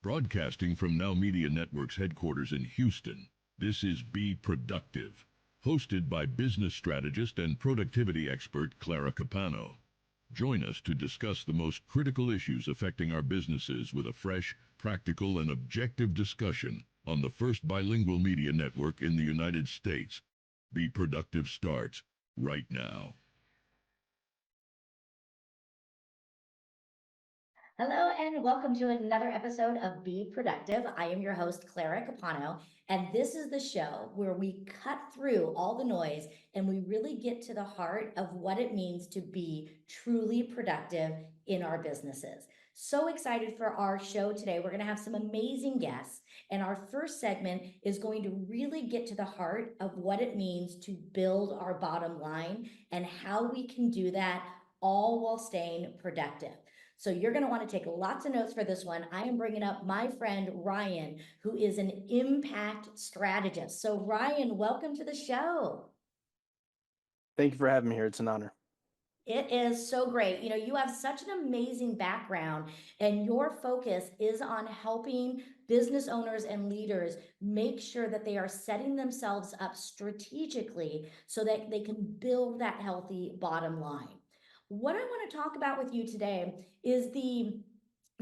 Broadcasting from Now Media Network's headquarters in Houston, this is Be Productive, hosted by business strategist and productivity expert Clara Capano. Join us to discuss the most critical issues affecting our businesses with a fresh, practical, and objective discussion on the first bilingual media network in the United States. Be Productive starts right now. Hello and welcome to another episode of Be Productive. I am your host, Clara Capano, and this is the show where we cut through all the noise and we really get to the heart of what it means to be truly productive in our businesses. So excited for our show today. We're going to have some amazing guests, and our first segment is going to really get to the heart of what it means to build our bottom line and how we can do that all while staying productive. So you're going to want to take lots of notes for this one. I am bringing up my friend Ryan, who is an impact strategist. So Ryan, welcome to the show. Thank you for having me here. It's an honor. It is so great. You know, you have such an amazing background, and your focus is on helping business owners and leaders make sure that they are setting themselves up strategically so that they can build that healthy bottom line. What I want to talk about with you today is the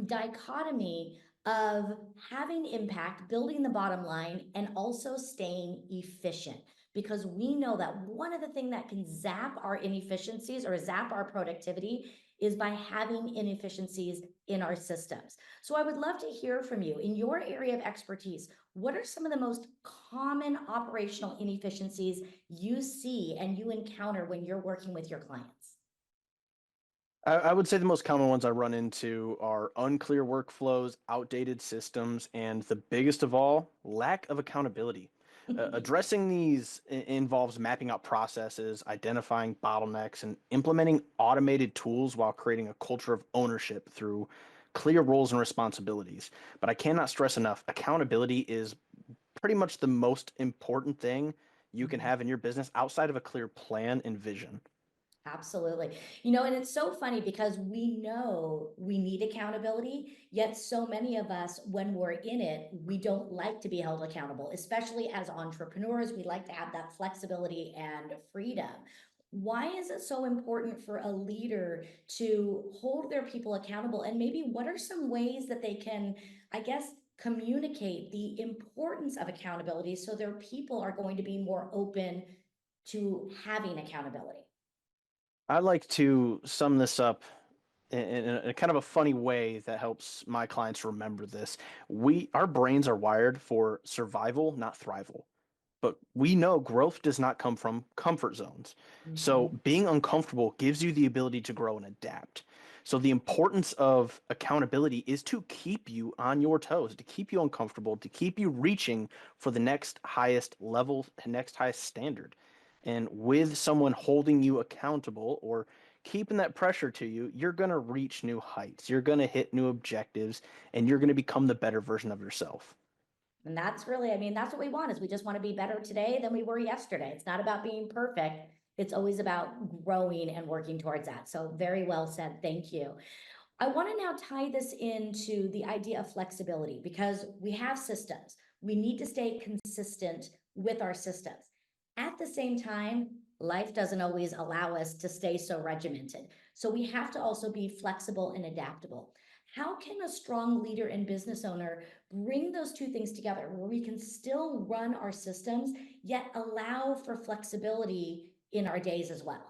dichotomy of having impact, building the bottom line, and also staying efficient. Because we know that one of the things that can zap our inefficiencies or zap our productivity is by having inefficiencies in our systems. So I would love to hear from you. In your area of expertise, what are some of the most common operational inefficiencies you see and you encounter when you're working with your clients? I would say the most common ones I run into are unclear workflows, outdated systems, and the biggest of all, lack of accountability. Addressing these involves mapping out processes, identifying bottlenecks, and implementing automated tools while creating a culture of ownership through clear roles and responsibilities. But I cannot stress enough, accountability is pretty much the most important thing you can have in your business outside of a clear plan and vision. Absolutely. You know, and it's so funny because we know we need accountability, yet so many of us, when we're in it, we don't like to be held accountable, especially as entrepreneurs. We like to have that flexibility and freedom. Why is it so important for a leader to hold their people accountable? And maybe what are some ways that they can, I guess, communicate the importance of accountability so their people are going to be more open to having accountability? I like to sum this up in a kind of a funny way that helps my clients remember this. Our brains are wired for survival, not thrival. But we know growth does not come from comfort zones. So Mhm. being uncomfortable gives you the ability to grow and adapt. So the importance of accountability is to keep you on your toes, to keep you uncomfortable, to keep you reaching for the next highest level, next highest standard. And with someone holding you accountable or keeping that pressure to you, you're going to reach new heights. You're going to hit new objectives and you're going to become the better version of yourself. And that's really, I mean, that's what we want is we just want to be better today than we were yesterday. It's not about being perfect. It's always about growing and working towards that. So very well said. Thank you. I want to now tie this into the idea of flexibility because we have systems. We need to stay consistent with our systems. At the same time, life doesn't always allow us to stay so regimented. So we have to also be flexible and adaptable. How can a strong leader and business owner bring those two things together where we can still run our systems, yet allow for flexibility in our days as well?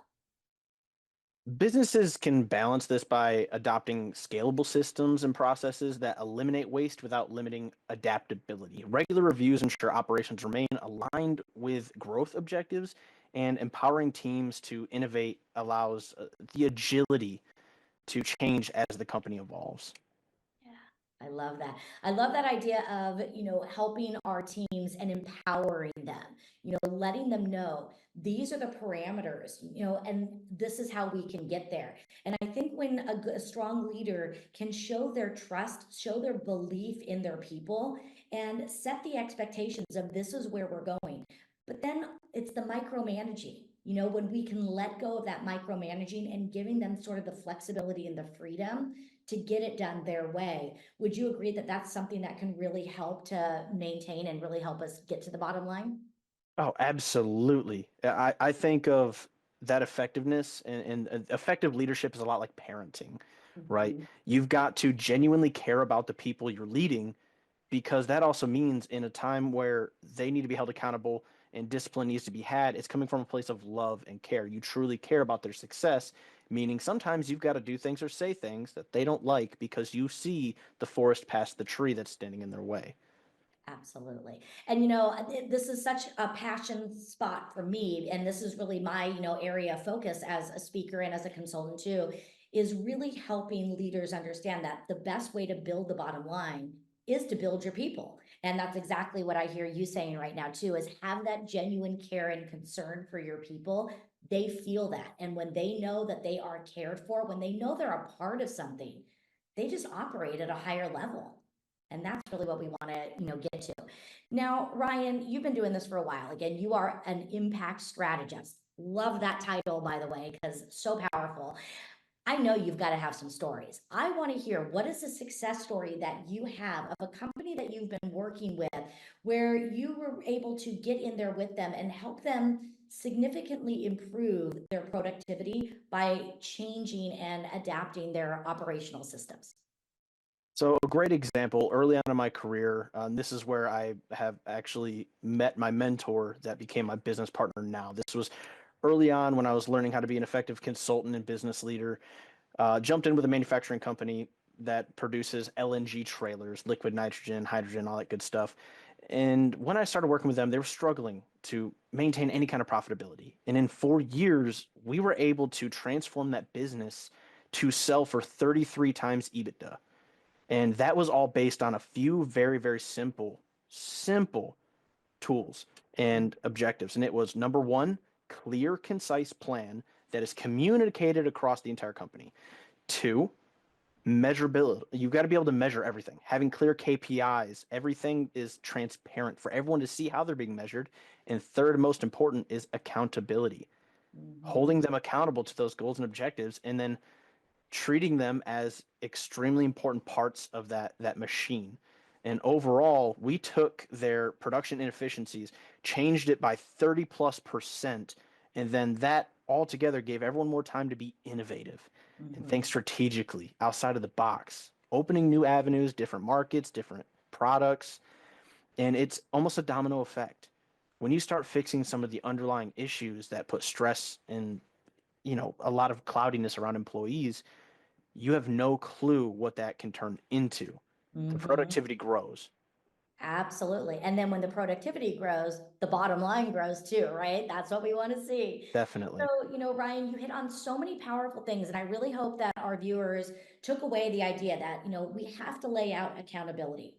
Businesses can balance this by adopting scalable systems and processes that eliminate waste without limiting adaptability. Regular reviews ensure operations remain aligned with growth objectives, and empowering teams to innovate allows the agility to change as the company evolves. I love that. I love that idea of, helping our teams and empowering them, letting them know these are the parameters, and this is how we can get there. And I think when a strong leader can show their trust, show their belief in their people, and set the expectations of this is where we're going. But then it's the micromanaging. when we can let go of that micromanaging and giving them sort of the flexibility and the freedom to get it done their way. Would you agree that that's something that can really help to maintain and really help us get to the bottom line? Oh, absolutely. I think of that effectiveness and effective leadership is a lot like parenting, right? Mhm. You've got to genuinely care about the people you're leading because that also means in a time where they need to be held accountable and discipline needs to be had, it's coming from a place of love and care. You truly care about their success, meaning sometimes you've got to do things or say things that they don't like because you see the forest past the tree that's standing in their way. Absolutely. And this is such a passion spot for me. And this is really my, area of focus as a speaker and as a consultant too, is really helping leaders understand that the best way to build the bottom line is to build your people. And that's exactly what I hear you saying right now too, is have that genuine care and concern for your people. They feel that. And when they know that they are cared for, when they know they're a part of something, they just operate at a higher level. And that's really what we want to, get to. Now, Ryan, you've been doing this for a while. Again, you are an impact strategist. Love that title, by the way, because so powerful. I know you've got to have some stories. I want to hear, what is a success story that you have of a company that you've been working with where you were able to get in there with them and help them significantly improve their productivity by changing and adapting their operational systems? So a great example early on in my career, this is where I have actually met my mentor that became my business partner now. This was early on when I was learning how to be an effective consultant and business leader. Jumped in with a manufacturing company that produces LNG trailers, liquid nitrogen, hydrogen, all that good stuff. And when I started working with them, they were struggling to maintain any kind of profitability. And in 4 years, we were able to transform that business to sell for 33 times EBITDA. And that was all based on a few very, very simple tools and objectives. And it was number one, clear, concise plan that is communicated across the entire company. Two, measurability. You've got to be able to measure everything. Having clear KPIs, everything is transparent for everyone to see how they're being measured. And third, most important, is accountability. Mhm. Holding them accountable to those goals and objectives, and then treating them as extremely important parts of that machine. And overall, we took their production inefficiencies, changed it by 30 plus percent, and then that altogether gave everyone more time to be innovative and think Mhm. strategically outside of the box, opening new avenues, different markets, different products, and it's almost a domino effect. When you start fixing some of the underlying issues that put stress and a lot of cloudiness around employees, you have no clue what that can turn into. The Mhm. productivity grows. Absolutely. And then when the productivity grows, the bottom line grows too, right? That's what we want to see. Definitely. So, Ryan, you hit on so many powerful things, and I really hope that our viewers took away the idea that, we have to lay out accountability.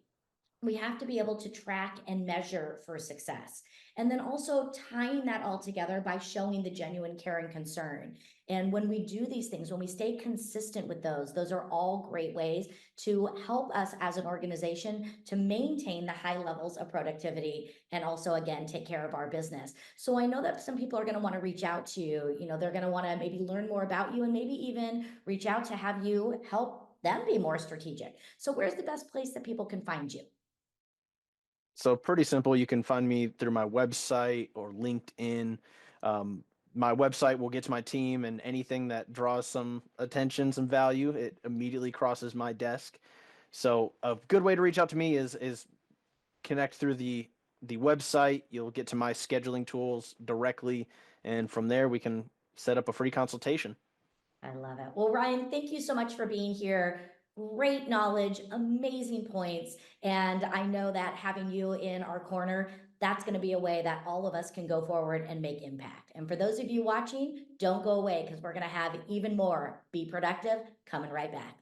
We have to be able to track and measure for success. And then also tying that all together by showing the genuine care and concern. And when we do these things, when we stay consistent with those are all great ways to help us as an organization to maintain the high levels of productivity and also, again, take care of our business. So I know that some people are going to want to reach out to you. They're going to want to maybe learn more about you and maybe even reach out to have you help them be more strategic. So where's the best place that people can find you? So pretty simple. You can find me through my website or LinkedIn. Um, my website will get to my team, and anything that draws some attention, some value, it immediately crosses my desk. So a good way to reach out to me is connect through the website. You'll get to my scheduling tools directly, and from there we can set up a free consultation. I love it. Well, Ryan, thank you so much for being here. Great knowledge, amazing points. And I know that having you in our corner, that's going to be a way that all of us can go forward and make impact. And for those of you watching, don't go away because we're going to have even more Be Productive coming right back.